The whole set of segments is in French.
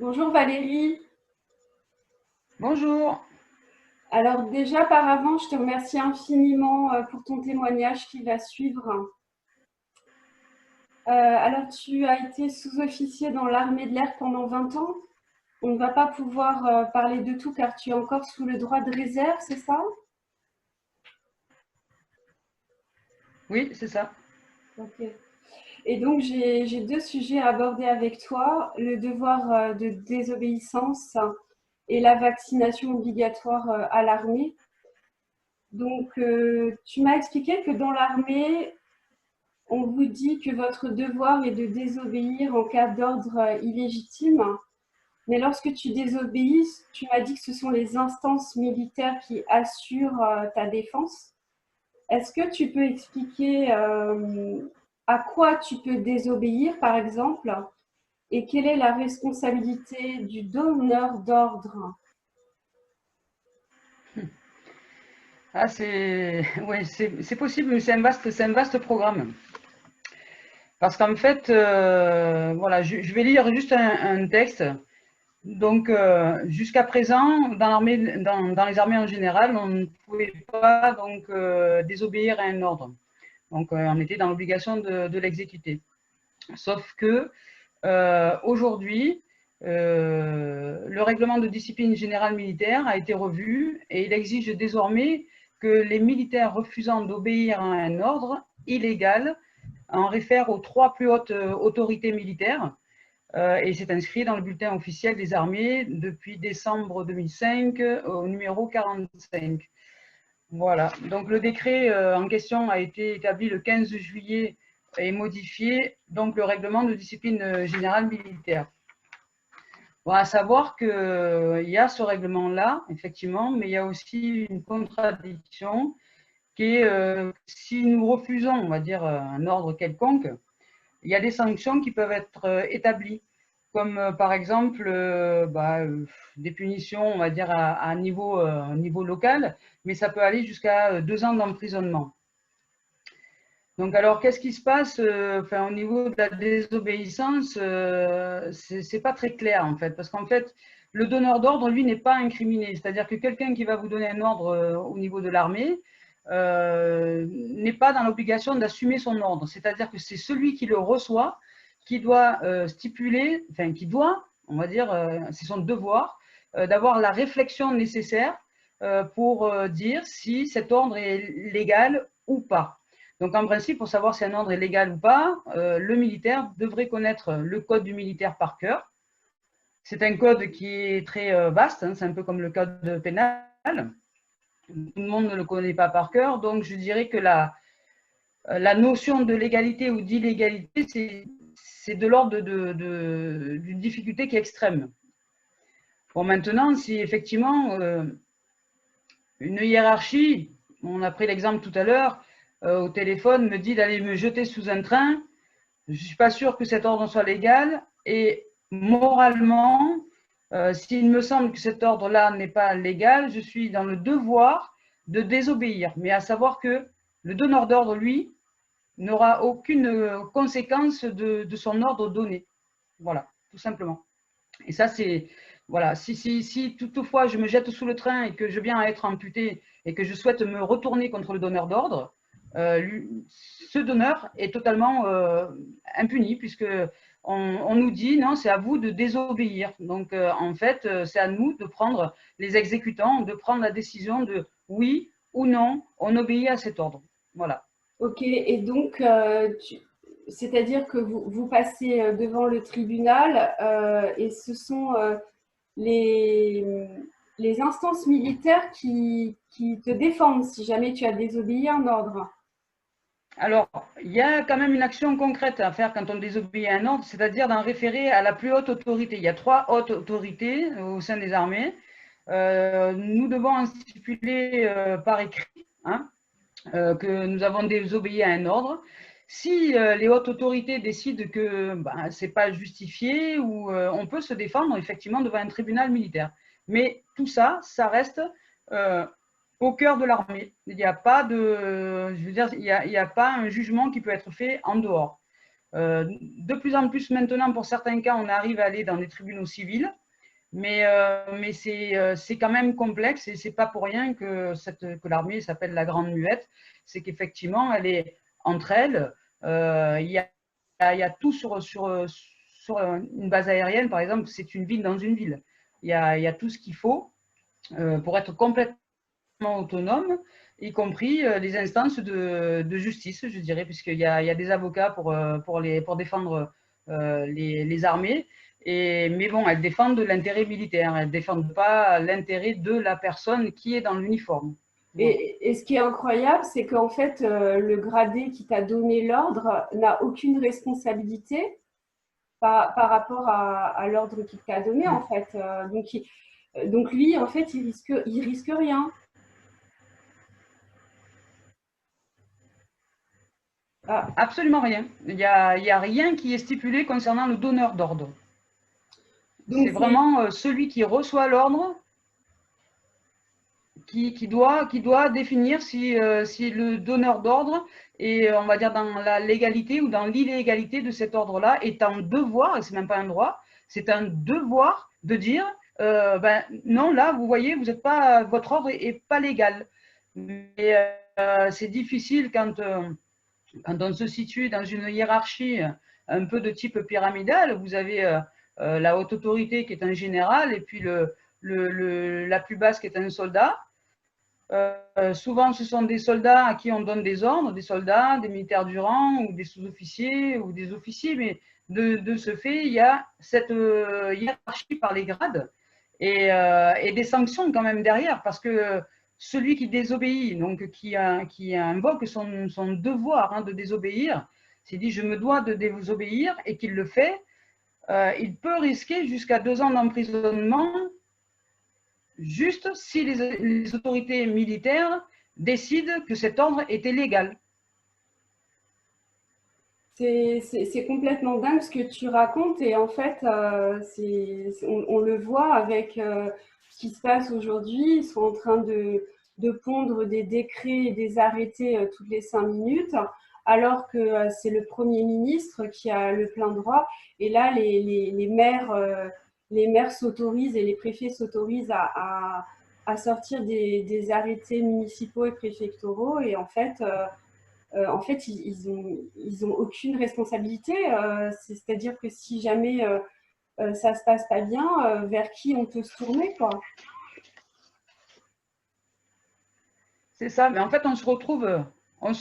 Bonjour Valérie. Bonjour. Alors déjà par avant, je te remercie infiniment pour ton témoignage qui va suivre. Alors tu as été sous-officier dans l'armée de l'air pendant 20 ans. On ne va pas pouvoir parler de tout car tu es encore sous le droit de réserve, c'est ça? Oui, c'est ça. Ok. Et donc j'ai deux sujets à aborder avec toi, le devoir de désobéissance et la vaccination obligatoire à l'armée. Donc tu m'as expliqué que dans l'armée, on vous dit que votre devoir est de désobéir en cas d'ordre illégitime, mais lorsque tu désobéis, tu m'as dit que ce sont les instances militaires qui assurent ta défense. Est-ce que tu peux expliquer à quoi tu peux désobéir, par exemple, et quelle est la responsabilité du donneur d'ordre? Ah, c'est ouais, c'est possible, mais c'est un vaste programme. Parce qu'en fait, voilà, je vais lire juste un texte. Donc, jusqu'à présent, dans les armées en général, on ne pouvait pas donc désobéir à un ordre. Donc, on était dans l'obligation de l'exécuter. Sauf que aujourd'hui, le règlement de discipline générale militaire a été revu et il exige désormais que les militaires refusant d'obéir à un ordre illégal en réfèrent aux trois plus hautes autorités militaires. Et c'est inscrit dans le bulletin officiel des armées depuis décembre 2005 au numéro 45. Voilà. Donc le décret en question a été établi le 15 juillet et modifié donc le règlement de discipline générale militaire. Bon, à savoir qu'il y a ce règlement-là, effectivement, mais il y a aussi une contradiction qui est si nous refusons, on va dire, un ordre quelconque, il y a des sanctions qui peuvent être établies, comme par exemple des punitions, on va dire, à niveau local, mais ça peut aller jusqu'à 2 ans d'emprisonnement. Donc, alors, qu'est-ce qui se passe au niveau de la désobéissance, c'est pas très clair, en fait, parce qu'en fait, le donneur d'ordre, lui, n'est pas incriminé. C'est-à-dire que quelqu'un qui va vous donner un ordre au niveau de l'armée n'est pas dans l'obligation d'assumer son ordre. C'est-à-dire que c'est celui qui le reçoit qui doit stipuler, enfin, qui doit, on va dire, c'est son devoir, d'avoir la réflexion nécessaire pour dire si cet ordre est légal ou pas. Donc, en principe, pour savoir si un ordre est légal ou pas, le militaire devrait connaître le code du militaire par cœur. C'est un code qui est très vaste, hein, c'est un peu comme le code pénal. Tout le monde ne le connaît pas par cœur, donc je dirais que la notion de légalité ou d'illégalité, c'est de l'ordre d'une difficulté qui est extrême. Bon, maintenant, si effectivement une hiérarchie, on a pris l'exemple tout à l'heure, au téléphone me dit d'aller me jeter sous un train, je ne suis pas sûre que cet ordre soit légal et moralement, s'il me semble que cet ordre-là n'est pas légal, je suis dans le devoir de désobéir. Mais à savoir que le donneur d'ordre, lui, n'aura aucune conséquence de son ordre donné. Voilà, tout simplement. Et ça, c'est. Voilà, si toutefois je me jette sous le train et que je viens à être amputé et que je souhaite me retourner contre le donneur d'ordre, ce donneur est totalement impuni puisque on nous dit non, c'est à vous de désobéir. Donc en fait, c'est à nous de prendre les exécutants, de prendre la décision de oui ou non, on obéit à cet ordre. Voilà. Ok, et donc, c'est-à-dire que vous passez devant le tribunal et ce sont les, les instances militaires qui te défendent si jamais tu as désobéi à un ordre. Alors, il y a quand même une action concrète à faire quand on désobéit à un ordre, c'est-à-dire d'en référer à la plus haute autorité. Il y a trois hautes autorités au sein des armées. Nous devons en stipuler par écrit, hein, que nous avons désobéi à un ordre. Si les hautes autorités décident que ce n'est pas justifié, ou on peut se défendre effectivement devant un tribunal militaire. Mais tout ça, ça reste euh, au cœur de l'armée. Il n'y a pas de, je veux dire, il y a pas un jugement qui peut être fait en dehors. De plus en plus maintenant, pour certains cas, on arrive à aller dans des tribunaux civils, mais c'est quand même complexe et c'est pas pour rien que l'armée s'appelle la Grande Muette. C'est qu'effectivement, elle est entre elles. Il y a tout sur une base aérienne, par exemple, c'est une ville dans une ville. Il y a tout ce qu'il faut pour être complètement autonome, y compris les instances de justice, je dirais, puisqu'il y a des avocats pour défendre les armées. Mais bon, elles défendent l'intérêt militaire, elles ne défendent pas l'intérêt de la personne qui est dans l'uniforme. Voilà. Et ce qui est incroyable, c'est qu'en fait, le gradé qui t'a donné l'ordre n'a aucune responsabilité par rapport à l'ordre qu'il t'a donné, en fait. Donc lui, en fait, il risque rien. Ah, Absolument rien. Il n'y a rien qui est stipulé concernant le donneur d'ordre. donc C'est vraiment celui qui reçoit l'ordre qui doit définir si le donneur d'ordre est, on va dire, dans la légalité ou dans l'illégalité de cet ordre-là, est un devoir, et c'est même pas un droit, c'est un devoir de dire ben, non, là, vous voyez, vous êtes pas, votre ordre est pas légal. Mais c'est difficile quand on se situe dans une hiérarchie un peu de type pyramidal. Vous avez la haute autorité qui est un général et puis la plus basse qui est un soldat. Souvent, ce sont des soldats à qui on donne des ordres, des soldats, des militaires du rang ou des sous-officiers ou des officiers, mais de ce fait, il y a cette hiérarchie par les grades et des sanctions quand même derrière, parce que celui qui désobéit, donc qui invoque son devoir de désobéir, s'il dit je me dois de désobéir et qu'il le fait, il peut risquer jusqu'à 2 ans d'emprisonnement juste si les autorités militaires décident que cet ordre est illégal. c'est complètement dingue ce que tu racontes et en fait, on le voit avec ce qui se passe aujourd'hui. Ils sont en train de pondre des décrets et des arrêtés toutes les 5 minutes, alors que c'est le Premier ministre qui a le plein droit. Et là, les maires s'autorisent et les préfets s'autorisent à sortir des arrêtés municipaux et préfectoraux. Et en fait, ils ont aucune responsabilité. C'est-à-dire que si jamais ça se passe pas bien, vers qui on peut se tourner, quoi. C'est ça, mais en fait, on se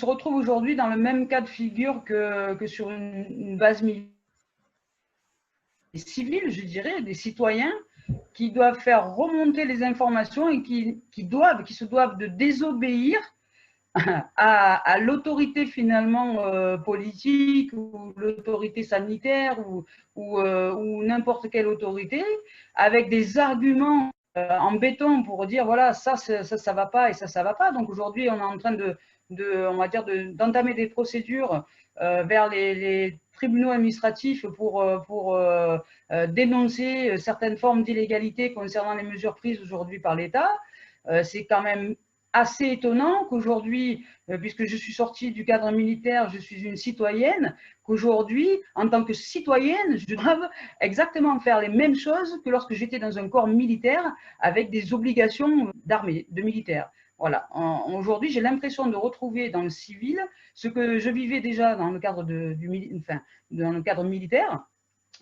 retrouve aujourd'hui dans le même cas de figure que sur une base militaire civile, je dirais, des citoyens qui doivent faire remonter les informations et qui se doivent de désobéir à l'autorité finalement politique ou l'autorité sanitaire ou n'importe quelle autorité avec des arguments en béton pour dire voilà ça va pas et ça va pas. Donc aujourd'hui on est en train on va dire d'entamer des procédures vers les tribunaux administratifs pour dénoncer certaines formes d'illégalité concernant les mesures prises aujourd'hui par l'État. C'est quand même assez étonnant qu'aujourd'hui, puisque je suis sortie du cadre militaire, je suis une citoyenne, qu'aujourd'hui, en tant que citoyenne, je dois exactement faire les mêmes choses que lorsque j'étais dans un corps militaire avec des obligations d'armée, de militaire. Voilà. Aujourd'hui, j'ai l'impression de retrouver dans le civil ce que je vivais déjà dans le cadre, dans le cadre militaire.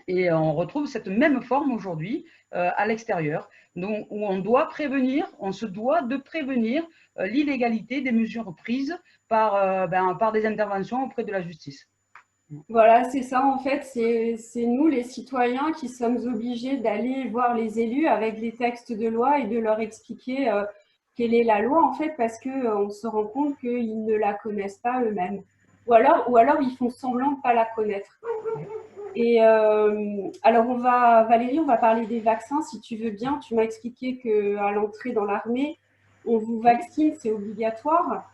Et on retrouve cette même forme aujourd'hui à l'extérieur, donc où on se doit de prévenir l'illégalité des mesures prises par des interventions auprès de la justice. Voilà, c'est ça en fait, c'est nous les citoyens qui sommes obligés d'aller voir les élus avec les textes de loi et de leur expliquer quelle est la loi en fait, parce qu'on se rend compte qu'ils ne la connaissent pas eux-mêmes. Ou alors ils font semblant de ne pas la connaître. Et alors Valérie, on va parler des vaccins si tu veux bien. Tu m'as expliqué qu'à l'entrée dans l'armée, on vous vaccine, c'est obligatoire.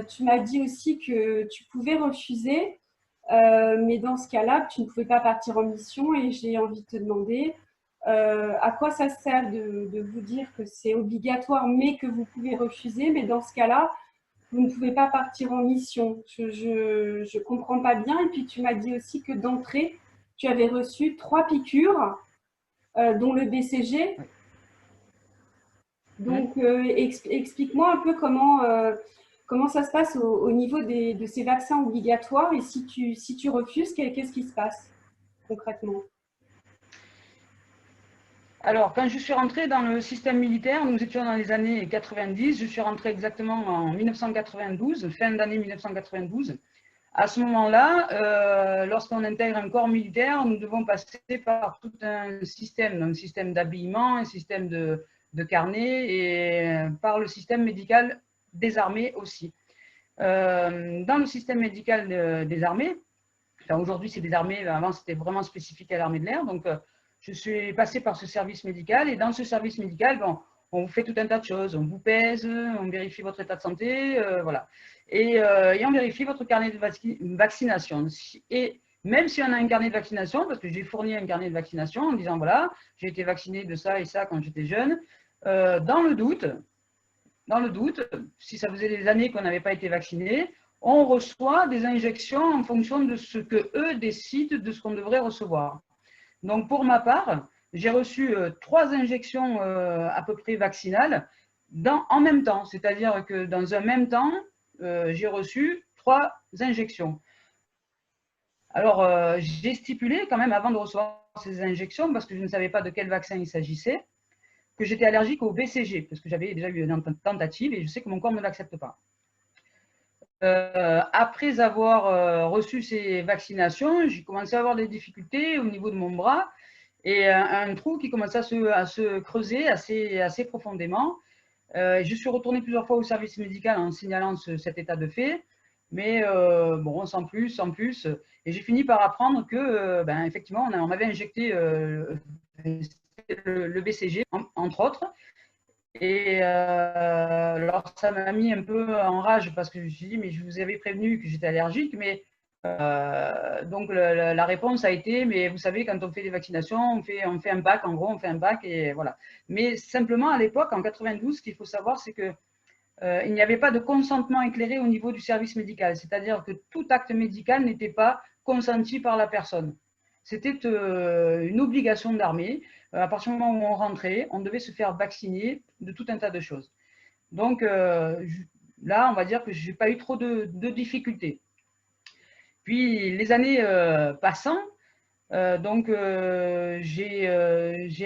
Tu m'as dit aussi que tu pouvais refuser, mais dans ce cas-là, tu ne pouvais pas partir en mission et j'ai envie de te demander à quoi ça sert de vous dire que c'est obligatoire mais que vous pouvez refuser, mais dans ce cas-là, vous ne pouvez pas partir en mission. Je comprends pas bien. Et puis tu m'as dit aussi que d'entrée, tu avais reçu 3 piqûres, dont le BCG. Donc, explique-moi un peu comment ça se passe au niveau de ces vaccins obligatoires et si tu refuses, qu'est-ce qui se passe concrètement? Alors, quand je suis rentrée dans le système militaire, nous étions dans les années 90, je suis rentrée exactement en 1992, fin d'année 1992. À ce moment-là, lorsqu'on intègre un corps militaire, nous devons passer par tout un système d'habillement, un système de carnet et par le système médical des armées aussi. Dans le système médical des armées, enfin, aujourd'hui c'est des armées, avant c'était vraiment spécifique à l'armée de l'air, donc je suis passée par ce service médical et dans ce service médical, bon, on vous fait tout un tas de choses. On vous pèse, on vérifie votre état de santé, voilà. Et on vérifie votre carnet de vaccination. Et même si on a un carnet de vaccination, parce que j'ai fourni un carnet de vaccination en disant, voilà, j'ai été vacciné de ça et ça quand j'étais jeune, dans le doute, si ça faisait des années qu'on n'avait pas été vacciné, on reçoit des injections en fonction de ce qu'eux décident de ce qu'on devrait recevoir. Donc, pour ma part, j'ai reçu 3 injections à peu près vaccinales en même temps. C'est-à-dire que dans un même temps, j'ai reçu 3 injections. Alors, j'ai stipulé quand même avant de recevoir ces injections, parce que je ne savais pas de quel vaccin il s'agissait, que j'étais allergique au BCG, parce que j'avais déjà eu une tentative et je sais que mon corps ne l'accepte pas. Après avoir reçu ces vaccinations, j'ai commencé à avoir des difficultés au niveau de mon bras et un trou qui commençait à se creuser assez profondément. Je suis retournée plusieurs fois au service médical en signalant cet état de fait, mais bon, sans plus. Et j'ai fini par apprendre que, effectivement, on m'avait injecté le BCG, entre autres. Et alors, ça m'a mis un peu en rage parce que je me suis dit, mais je vous avais prévenu que j'étais allergique, mais donc la réponse a été, mais vous savez, quand on fait des vaccinations, on fait un bac, en gros, on fait un bac et voilà. Mais simplement, à l'époque, en 92, ce qu'il faut savoir, c'est que il n'y avait pas de consentement éclairé au niveau du service médical, c'est-à-dire que tout acte médical n'était pas consenti par la personne. C'était une obligation d'armée. À partir du moment où on rentrait, on devait se faire vacciner de tout un tas de choses. Donc là, on va dire que je n'ai pas eu trop de difficultés. Puis les années passant, j'ai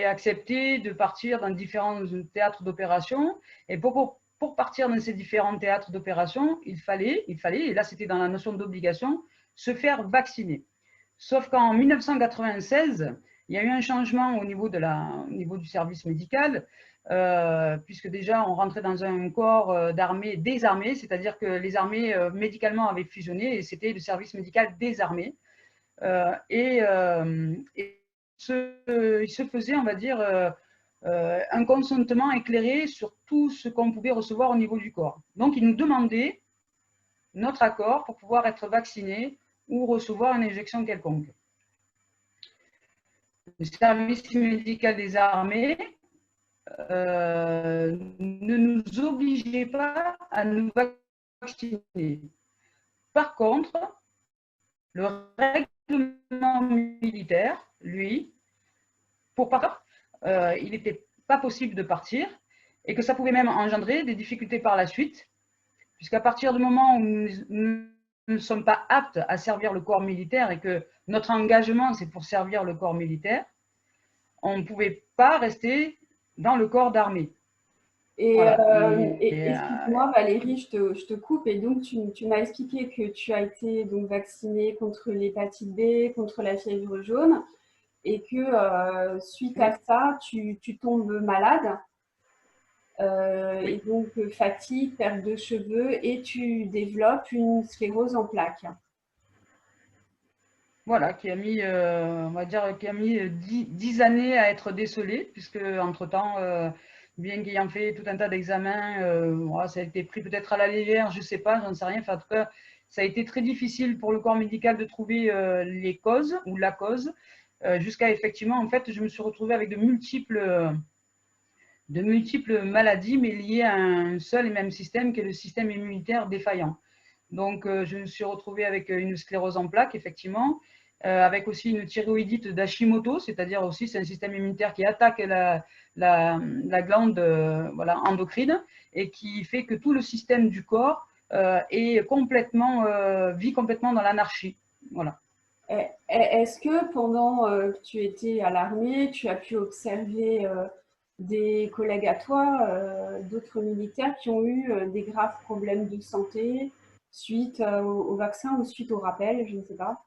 accepté de partir dans différents théâtres d'opération. Et pour partir dans ces différents théâtres d'opération, il fallait, et là c'était dans la notion d'obligation, se faire vacciner. Sauf qu'en 1996, il y a eu un changement au niveau du service médical, puisque déjà on rentrait dans un corps d'armée des armées, c'est-à-dire que les armées médicalement avaient fusionné et c'était le service médical des armées. Il se faisait, on va dire, un consentement éclairé sur tout ce qu'on pouvait recevoir au niveau du corps. Donc, il nous demandait notre accord pour pouvoir être vacciné ou recevoir une injection quelconque. Le service médical des armées ne nous obligeait pas à nous vacciner. Par contre, le règlement militaire, lui, pour partir, il n'était pas possible de partir et que ça pouvait même engendrer des difficultés par la suite, puisqu'à partir du moment où nous ne sommes pas aptes à servir le corps militaire et que notre engagement, c'est pour servir le corps militaire, on ne pouvait pas rester dans le corps d'armée. Et, voilà. Excuse-moi Valérie, je te coupe. Et donc tu m'as expliqué que tu as été donc vaccinée contre l'hépatite B, contre la fièvre jaune, et que suite à ça, tu tombes malade. Et donc fatigue, perte de cheveux, et tu développes une sclérose en plaques. Voilà, qui a mis, on va dire, qui a mis 10 années à être décelée, puisque entre-temps, bien qu'ayant fait tout un tas d'examens, ça a été pris peut-être à la légère, je ne sais pas, j'en sais rien. Enfin, en tout cas, ça a été très difficile pour le corps médical de trouver les causes ou la cause, jusqu'à effectivement, en fait, je me suis retrouvée avec de de multiples maladies, mais liées à un seul et même système, qui est le système immunitaire défaillant. Donc, je me suis retrouvée avec une sclérose en plaques, effectivement, avec aussi une thyroïdite d'Hashimoto, c'est-à-dire aussi c'est un système immunitaire qui attaque la glande voilà, endocrine et qui fait que tout le système du corps est complètement, vit complètement dans l'anarchie. Voilà. Est-ce que pendant que tu étais à l'armée, tu as pu observer des collègues à toi, d'autres militaires qui ont eu des graves problèmes de santé suite au vaccin ou suite au rappel, je ne sais pas.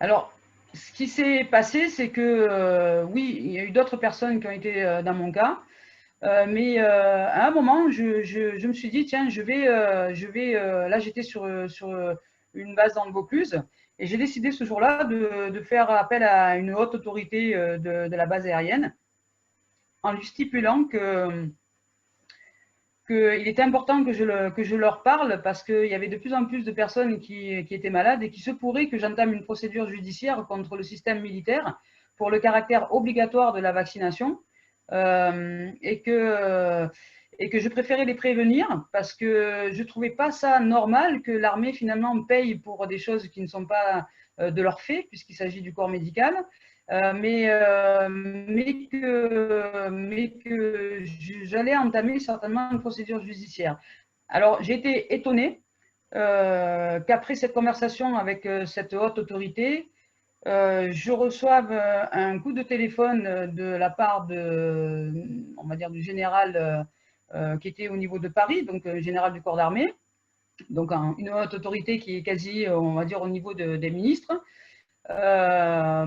Alors, ce qui s'est passé, c'est que oui, il y a eu d'autres personnes qui ont été dans mon cas, mais à un moment, je me suis dit, tiens, là j'étais sur une base dans le Vaucluse, et j'ai décidé ce jour-là de faire appel à une haute autorité de la base aérienne, en lui stipulant qu'il était important que je leur parle parce qu'il y avait de plus en plus de personnes qui étaient malades et qu'il se pourrait que j'entame une procédure judiciaire contre le système militaire pour le caractère obligatoire de la vaccination et que je préférais les prévenir parce que je ne trouvais pas ça normal que l'armée finalement paye pour des choses qui ne sont pas de leur fait puisqu'il s'agit du corps médical. Mais que j'allais entamer certainement une procédure judiciaire. Alors, j'ai été étonnée qu'après cette conversation avec cette haute autorité, je reçoive un coup de téléphone de la part on va dire, du général qui était au niveau de Paris, donc général du corps d'armée, donc une haute autorité qui est quasi, on va dire, au niveau des ministres.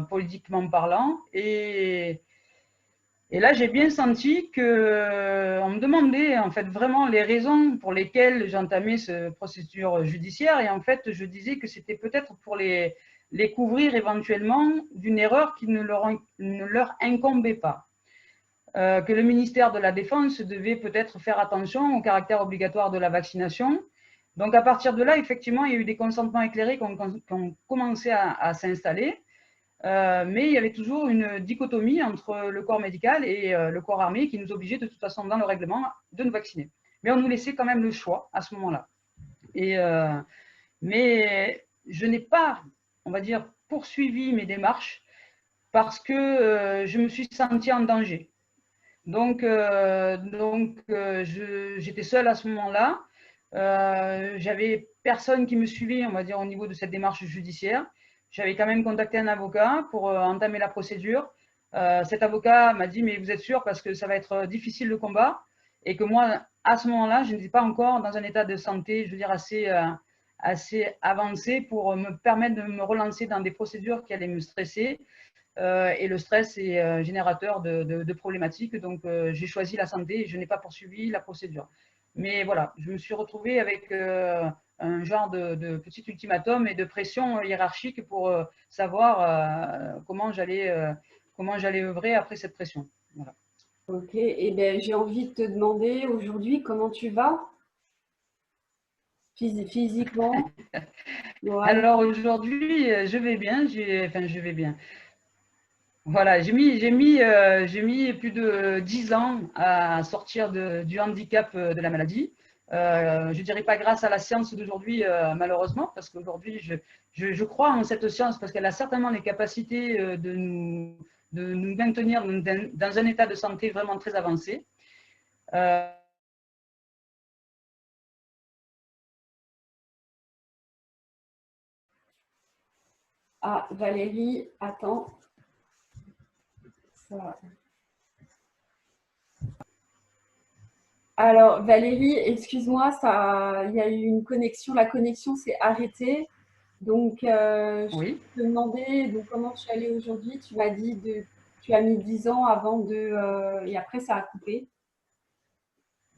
Politiquement parlant. Et là, j'ai bien senti qu'on me demandait en fait vraiment les raisons pour lesquelles j'entamais cette procédure judiciaire. Et en fait, je disais que c'était peut-être pour les couvrir éventuellement d'une erreur qui ne leur incombait pas. Que le ministère de la Défense devait peut-être faire attention au caractère obligatoire de la vaccination. Donc, à partir de là, effectivement, il y a eu des consentements éclairés qui ont commencé à s'installer, mais il y avait toujours une dichotomie entre le corps médical et le corps armé qui nous obligeait de toute façon dans le règlement de nous vacciner. Mais on nous laissait quand même le choix à ce moment-là. Mais je n'ai pas, on va dire, poursuivi mes démarches parce que je me suis sentie en danger. Donc j'étais seule à ce moment-là. J'avais personne qui me suivait, on va dire, au niveau de cette démarche judiciaire. J'avais quand même contacté un avocat pour entamer la procédure. Cet avocat m'a dit, mais vous êtes sûr parce que ça va être difficile le combat et que moi, à ce moment-là, je n'étais pas encore dans un état de santé, je veux dire, assez avancé pour me permettre de me relancer dans des procédures qui allaient me stresser. Et le stress est générateur de problématiques. Donc, j'ai choisi la santé et je n'ai pas poursuivi la procédure. Mais voilà, je me suis retrouvée avec un genre de petit ultimatum et de pression hiérarchique pour savoir comment j'allais œuvrer après cette pression. Voilà. Ok, et ben j'ai envie de te demander aujourd'hui comment tu vas physiquement, moralement. Alors aujourd'hui, je vais bien. Enfin, je vais bien. Voilà, j'ai mis plus de 10 ans à sortir du handicap de la maladie. Je ne dirais pas grâce à la science d'aujourd'hui, malheureusement, parce qu'aujourd'hui, je crois en cette science parce qu'elle a certainement les capacités de nous maintenir dans un état de santé vraiment très avancé. Ah, Valérie, attends. Ça... Alors, Valérie, excuse-moi, il y a eu une connexion. La connexion s'est arrêtée. Donc, je Oui. te demandais donc, comment tu allais aujourd'hui. Tu m'as dit que tu as mis 10 ans avant et après, ça a coupé.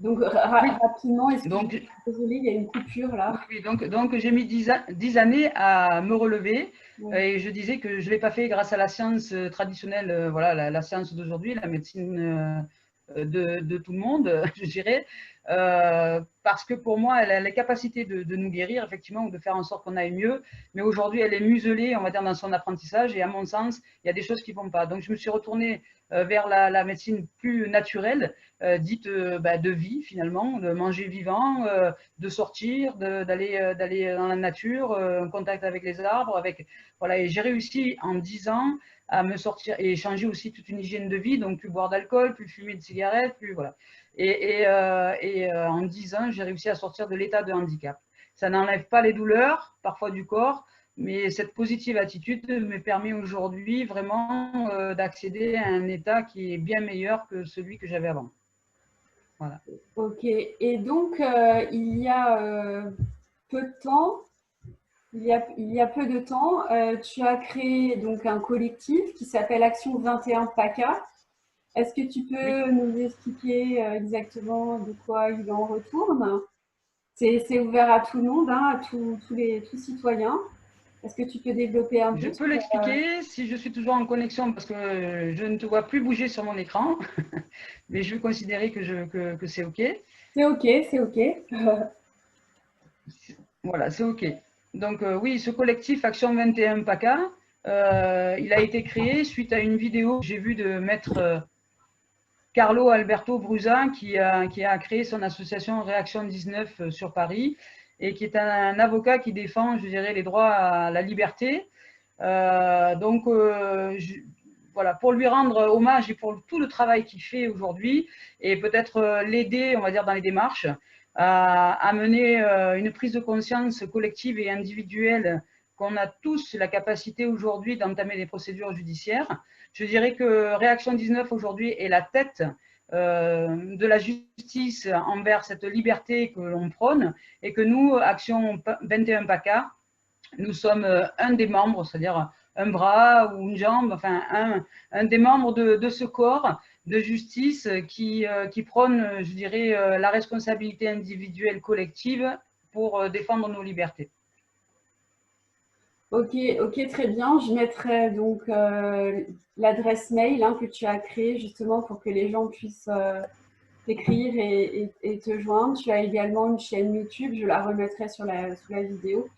Donc, Oui. rapidement, excuse-moi, Donc, désolée, il y a une coupure là. oui, donc j'ai mis 10 années à me relever Ouais. et je disais que je ne l'ai pas fait grâce à la science traditionnelle, voilà, la science d'aujourd'hui, la médecine de tout le monde, je dirais. parce que pour moi, elle a la capacité de nous guérir, effectivement, ou de faire en sorte qu'on aille mieux. Mais aujourd'hui, elle est muselée, on va dire, dans son apprentissage. Et à mon sens, il y a des choses qui ne vont pas. Donc, je me suis retournée vers la médecine plus naturelle, dite de vie, finalement, de manger vivant, de sortir, d'aller dans la nature, en contact avec les arbres. Voilà. Et j'ai réussi en 10 ans à me sortir et changer aussi toute une hygiène de vie, donc plus boire d'alcool, plus fumer de cigarettes, plus voilà. En 10 ans, j'ai réussi à sortir de l'état de handicap. Ça n'enlève pas les douleurs, parfois du corps, mais cette positive attitude me permet aujourd'hui vraiment d'accéder à un état qui est bien meilleur que celui que j'avais avant. Voilà. Ok, et donc il y a peu de temps, il y a peu de temps, tu as créé donc un collectif qui s'appelle Action 21 PACA. Est-ce que tu Oui. peux nous expliquer exactement de quoi il en retourne? C'est ouvert à tout le monde, hein, à tous citoyens. Est-ce que tu peux développer un Je peu peux l'expliquer si je suis toujours en connexion parce que je ne te vois plus bouger sur mon écran, mais je vais considérer que c'est OK. C'est OK, c'est OK. Voilà, c'est OK. Donc oui, ce collectif Action 21 PACA, il a été créé suite à une vidéo que j'ai vue de maître Carlo Alberto Brusa qui a créé son association Réaction 19 sur Paris et qui est un avocat qui défend, je dirais, les droits à la liberté. Voilà, pour lui rendre hommage et pour tout le travail qu'il fait aujourd'hui et peut-être l'aider, on va dire, dans les démarches, à mener une prise de conscience collective et individuelle qu'on a tous la capacité aujourd'hui d'entamer des procédures judiciaires. Je dirais que Réaction 19 aujourd'hui est la tête de la justice envers cette liberté que l'on prône et que nous, Action 21 PACA, nous sommes un des membres, c'est-à-dire un bras ou une jambe, enfin un des membres de ce corps de justice qui prône, je dirais, la responsabilité individuelle collective pour défendre nos libertés. Ok, ok, très bien. Je mettrai donc l'adresse mail hein, que tu as créée justement pour que les gens puissent t'écrire et te joindre. Tu as également une chaîne YouTube, je la remettrai sous la vidéo.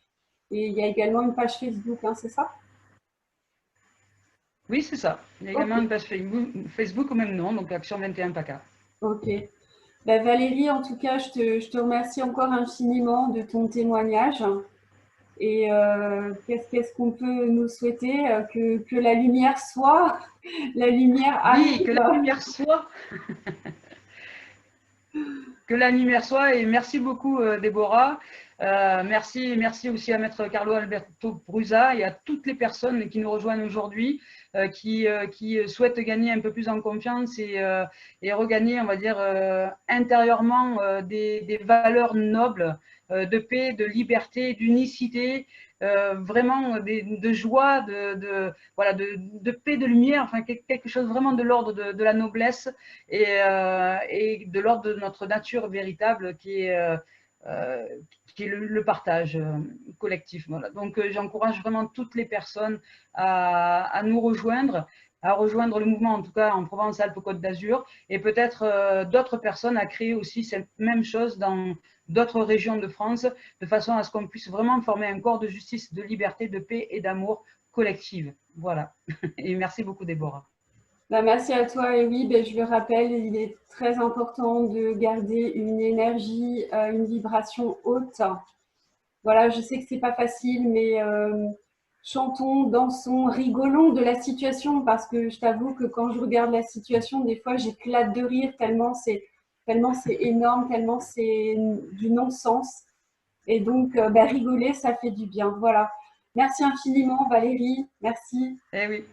Et il y a également une page Facebook, hein, c'est ça? Oui, c'est ça. Il y a Ok, également une page Facebook au même nom, donc Action 21 PACA. ok. Ben, Valérie, en tout cas, je te remercie encore infiniment de ton témoignage. Et qu'est-ce qu'on peut nous souhaiter? Que la lumière soit, la lumière Oui, que arrive. la lumière soit. Que la lumière soit et merci beaucoup Déborah. Merci aussi à Maître Carlo Alberto Brusa et à toutes les personnes qui nous rejoignent aujourd'hui, qui souhaitent gagner un peu plus en confiance et regagner, on va dire, intérieurement des valeurs nobles de paix, de liberté, d'unicité, vraiment de joie, voilà, de paix, de lumière, enfin quelque chose vraiment de l'ordre de la noblesse et de l'ordre de notre nature véritable euh, qui est le partage collectif. Voilà. Donc j'encourage vraiment toutes les personnes à nous rejoindre, à rejoindre le mouvement, en tout cas en Provence-Alpes-Côte d'Azur, et peut-être d'autres personnes à créer aussi cette même chose dans d'autres régions de France, de façon à ce qu'on puisse vraiment former un corps de justice, de liberté, de paix et d'amour collective. Voilà. Et merci beaucoup, Déborah. Bah, merci à toi. Et oui, ben, je le rappelle, il est très important de garder une énergie, une vibration haute. Voilà, je sais que c'est pas facile, mais chantons, dansons, rigolons de la situation parce que je t'avoue que quand je regarde la situation, des fois j'éclate de rire tellement c'est énorme, tellement c'est du non-sens. Et donc, bah, rigoler, ça fait du bien. Voilà. Merci infiniment, Valérie. Merci. Eh oui.